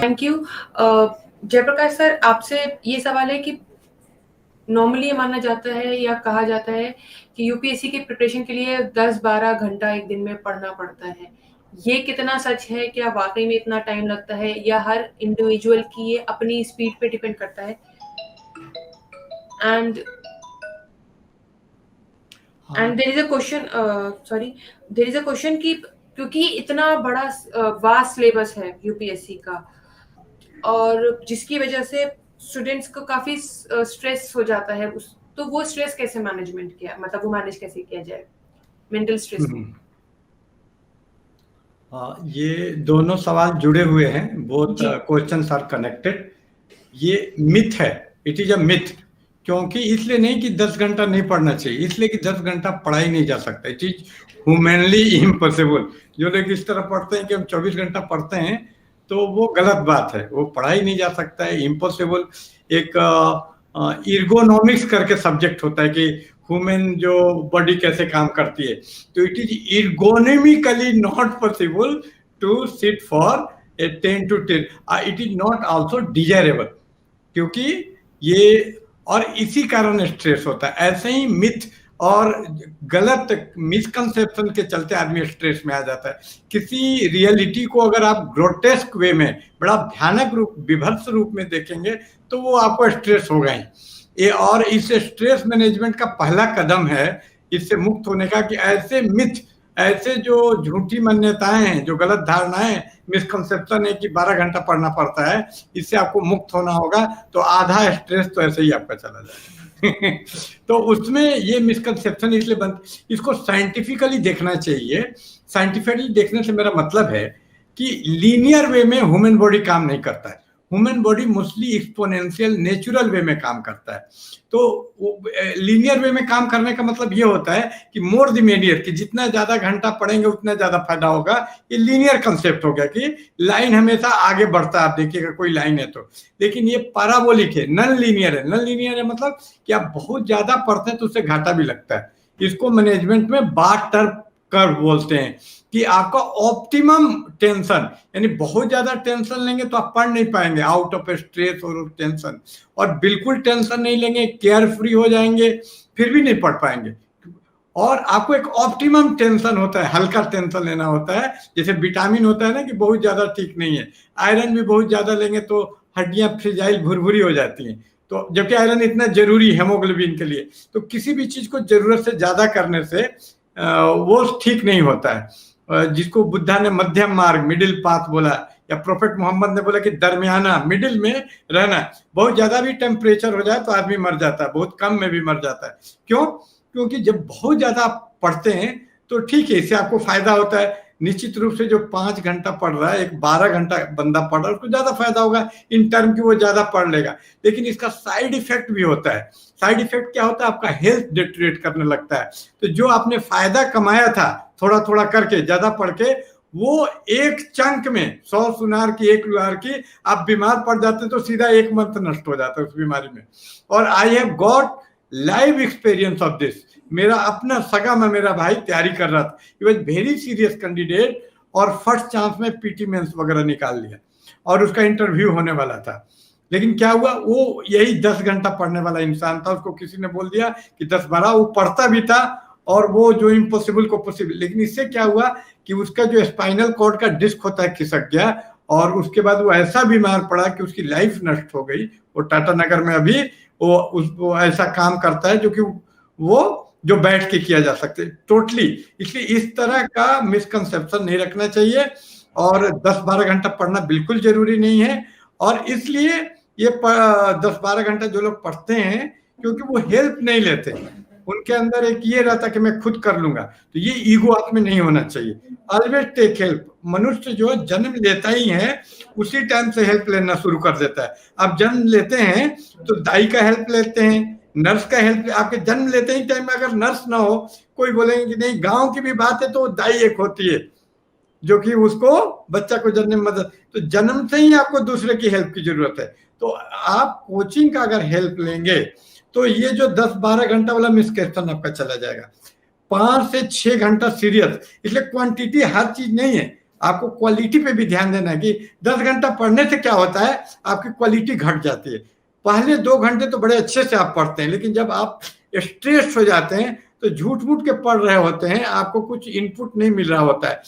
Thank you. Jayaprakash sir, आपसे ये सवाल है कि नॉर्मली ये माना जाता है या कहा जाता है कि यूपीएससी की प्रिपरेशन के लिए 10-12 घंटा एक दिन में पढ़ना पड़ता है। ये कितना सच है? क्या वाकई में इतना टाइम लगता है या हर इंडिविजुअल की ये अपनी स्पीड पे डिपेंड करता है? And there is a question, there is a question कि क्योंकि इतना बड़ा वास्ट सिलेबस है यूपीएससी का और जिसकी वजह से स्टूडेंट्स को काफी स्ट्रेस हो जाता है, तो वो स्ट्रेस कैसे मैनेजमेंट किया, मतलब वो मैनेज कैसे किया जाए मेंटल स्ट्रेस को? ये दोनों सवाल जुड़े हुए हैं, बोथ क्वेश्चंस आर कनेक्टेड। ये मिथ है, इट इज अ मिथ। क्योंकि इसलिए नहीं कि 10 घंटा नहीं पढ़ना चाहिए, इसलिए कि 10 घंटा पढ़ाई नहीं जा सकता। It is humanly impossible. जो लोग इस तरह पढ़ते हैं कि हम 24 घंटा पढ़ते हैं, तो वो गलत बात है। वो पढ़ाई नहीं जा सकता है, इम्पॉसिबल। एक इर्गोनॉमिक्स करके सब्जेक्ट होता है कि ह्यूमन जो बॉडी कैसे काम करती है, तो it is ergonomically not possible to sit for a 10 to 10। It is not also desirable, क्योंकि ये और इसी कारण स्ट्रेस होता है। ऐसे ही मिथ और गलत मिसकंसेप्शन के चलते आदमी स्ट्रेस में आ जाता है। किसी रियलिटी को अगर आप ग्रोटेस्क वे में, बड़ा भयानक रूप, विभत्स रूप में देखेंगे, तो वो आपको स्ट्रेस होगा ही। ये और इस स्ट्रेस मैनेजमेंट का पहला कदम है इससे मुक्त होने का, कि ऐसे मिथ, ऐसे जो झूठी मान्यताएं हैं, जो गलत धारणाएं, मिसकंसेप्शन है कि 12 घंटा पढ़ना पड़ता है, इससे आपको मुक्त होना होगा। तो आधा स्ट्रेस तो ऐसे ही आपका चला जाएगा। तो उसमें ये मिसकंसेप्शन इसलिए इसको साइंटिफिकली देखना चाहिए। साइंटिफिकली देखने से मेरा मतलब है कि लीनियर वे में ह्यूमन बॉडी काम नहीं करता है। Human body mostly exponential natural way में काम करता है। तो लीनियर वे में काम करने का मतलब ये होता है कि मोर द मेरियर, कि जितना ज्यादा घंटा पढ़ेंगे उतना ज्यादा फायदा होगा। ये लीनियर कंसेप्ट हो गया कि लाइन हमेशा आगे बढ़ता है। आप देखिएगा कोई लाइन है तो, लेकिन ये पैराबोलिक है, नॉन लीनियर है। नॉन लीनियर है मतलब कि आप बहुत ज्यादा पढ़ते हैं तो उससे घाटा भी लगता है। इसको मैनेजमेंट में बाटर कर्व बोलते हैं, कि आपका ऑप्टिमम टेंशन, यानी बहुत ज्यादा टेंशन लेंगे तो आप पढ़ नहीं पाएंगे, आउट ऑफ स्ट्रेस और टेंशन। और बिल्कुल टेंशन नहीं लेंगे, केयर फ्री हो जाएंगे, फिर भी नहीं पढ़ पाएंगे। और आपको एक ऑप्टिमम टेंशन होता है, हल्का टेंशन लेना होता है। जैसे विटामिन होता है ना कि बहुत ज्यादा ठीक नहीं है, आयरन भी बहुत ज्यादा लेंगे तो हड्डियां फ्रिजाइल भुरभुरी हो जाती हैं। तो जबकि आयरन इतना जरूरी है हेमोग्लोबिन के लिए, तो किसी भी चीज को जरूरत से ज्यादा करने से वो ठीक नहीं होता है। जिसको बुद्धा ने मध्यम मार्ग, मिडिल पाथ बोला, या प्रोफेट मोहम्मद ने बोला कि दरमियाना, मिडिल में रहना। बहुत ज्यादा भी टेम्परेचर हो जाए तो आदमी मर जाता है, बहुत कम में भी मर जाता है। क्यों? क्योंकि जब बहुत ज्यादा पढ़ते हैं तो ठीक है, इससे आपको फायदा होता है। निश्चित रूप से जो 5 घंटा पढ़ रहा है, एक 12 घंटा बंदा पढ़ रहा है, उसको ज्यादा फायदा होगा इन टर्म की, वो ज्यादा पढ़ लेगा। लेकिन इसका साइड इफेक्ट भी होता है। साइड इफेक्ट क्या होता है? आपका हेल्थ डिटेरियोरेट करने लगता है। तो जो आपने फायदा कमाया था थोड़ा थोड़ा करके, ज्यादा पढ़ के, वो एक चंक में 100 सुनार की, 1 लुहार की, आप बीमार पड़ जाते तो सीधा 1 मंथ नष्ट हो जाता है उस बीमारी में। और I have got live experience of this. मेरा अपना सगा में मेरा भाई तैयारी कर रहा था, he was very serious candidate, और फर्स्ट चांस में पीटी मेंस वगैरह निकाल लिया और उसका इंटरव्यू होने वाला था। लेकिन क्या हुआ, वो यही 10 घंटा पढ़ने वाला इंसान था, उसको किसी ने बोल दिया कि 10-12, वो पढ़ता भी था और वो जो इम्पॉसिबल को पॉसिबल। लेकिन इससे क्या हुआ कि उसका जो स्पाइनल कॉर्ड का डिस्क होता है खिसक गया, और उसके बाद वो ऐसा बीमार पड़ा कि उसकी लाइफ नष्ट हो गई। वो टाटा नगर में अभी वो ऐसा काम करता है जो कि वो जो बैठ के किया जा सकते टोटली। इसलिए इस तरह का मिसकंसेप्शन नहीं रखना चाहिए, और 10-12 घंटा पढ़ना बिल्कुल जरूरी नहीं है। और इसलिए ये 10-12 घंटा जो लोग पढ़ते हैं, क्योंकि वो हेल्प नहीं लेते, उनके अंदर एक ये रहता कि मैं खुद कर लूंगा, तो ये ईगो आप में नहीं होना चाहिए। Always take help. मनुष्य जो जन्म लेता ही है, उसी टाइम से हेल्प लेना शुरू कर देता है। आप जन्म लेते हैं तो दाई का हेल्प लेते हैं, नर्स का हेल्प। आपके जन्म लेते ही टाइम में अगर नर्स ना हो, कोई बोलेंगे कि नहीं गांव की भी बात है, तो दाई एक होती है जो कि उसको बच्चा को जन्म में मदद। तो जन्म से ही आपको दूसरे की हेल्प की जरूरत है। तो आप कोचिंग का अगर हेल्प लेंगे तो ये जो 10-12 घंटा वाला मिसकंसेप्शन आपका चला जाएगा। 5 से 6 घंटा सीरियस। इसलिए क्वांटिटी हर चीज नहीं है। आपको क्वालिटी पे भी ध्यान देना है कि 10 घंटा पढ़ने से क्या होता है, आपकी क्वालिटी घट जाती है। पहले 2 घंटे तो बड़े अच्छे से आप पढ़ते हैं, लेकिन जब आप स्ट्रेस हो जाते हैं तो झूठ मूठ के पढ़ रहे होते हैं, आपको कुछ इनपुट नहीं मिल रहा होता है।